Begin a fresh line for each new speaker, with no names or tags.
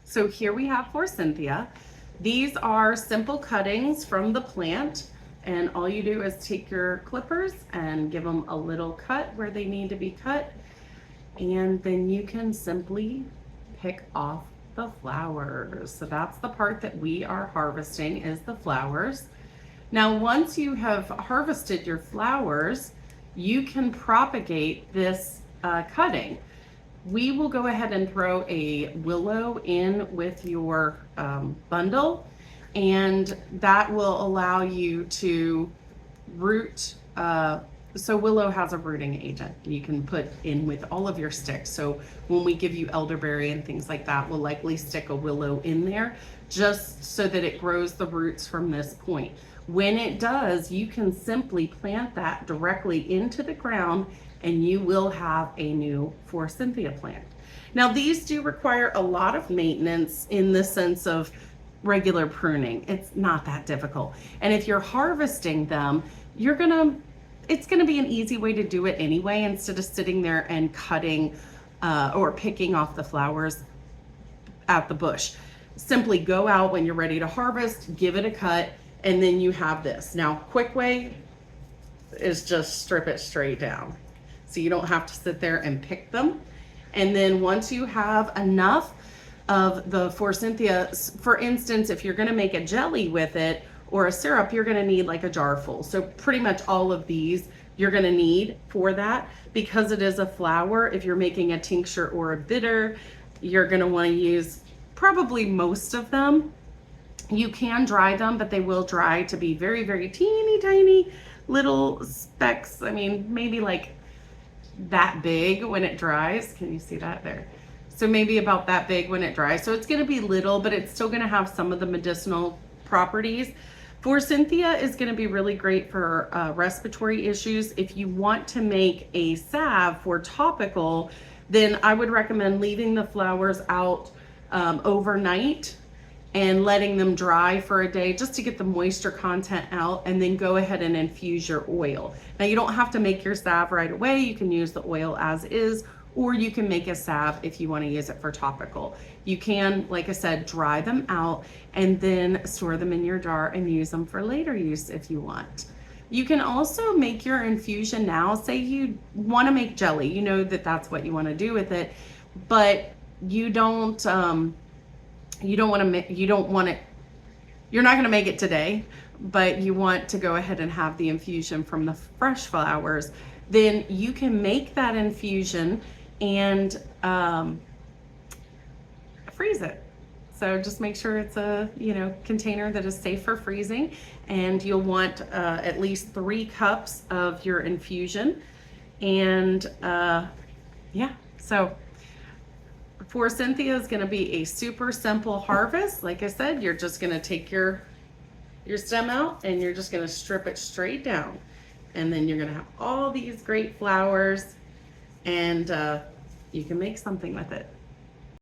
So here we have Forsythia. These are simple cuttings from the plant, and all you do is take your clippers and give them a little cut where they need to be cut, and then you can simply pick off the flowers. So that's the part that we are harvesting, is the flowers. Now, once you have harvested your flowers, you can propagate this cutting. We will go ahead and throw a willow in with your bundle, and that will allow you to root. So willow has a rooting agent you can put in with all of your sticks. So when we give you elderberry and things like that, we'll likely stick a willow in there just so that it grows the roots from this point. When it does, you can simply plant that directly into the ground and you will have a new Forsythia plant. Now, these do require a lot of maintenance in the sense of regular pruning. It's not that difficult. And if you're harvesting them, it's gonna be an easy way to do it anyway, instead of sitting there and cutting or picking off the flowers at the bush. Simply go out when you're ready to harvest, give it a cut, and then you have this. Now, quick way is just strip it straight down, so you don't have to sit there and pick them. And then once you have enough of the Forsythia, for instance, if you're gonna make a jelly with it or a syrup, you're gonna need like a jar full. So pretty much all of these you're gonna need for that. Because it is a flower, if you're making a tincture or a bitter, you're gonna wanna use probably most of them. You can dry them, but they will dry to be very, very teeny tiny little specks. I mean, maybe like that big when it dries. Can you see that there? So maybe about that big when it dries. So it's gonna be little, but it's still gonna have some of the medicinal properties. Forsythia is gonna be really great for respiratory issues. If you want to make a salve for topical, then I would recommend leaving the flowers out overnight and letting them dry for a day just to get the moisture content out, and then go ahead and infuse your oil. Now, you don't have to make your salve right away. You can use the oil as is, or you can make a salve if you want to use it for topical. You can, like I said, dry them out and then store them in your jar and use them for later use if you want. You can also make your infusion now. Say you want to make jelly, you know that that's what you want to do with it, but you're not going to make it today, but you want to go ahead and have the infusion from the fresh flowers. Then you can make that infusion and freeze it. So just make sure it's a container that is safe for freezing, and you'll want at least 3 cups of your infusion. And yeah, so Forsythia is going to be a super simple harvest. Like I said, you're just going to take your stem out and you're just going to strip it straight down, and then you're going to have all these great flowers, and you can make something with it.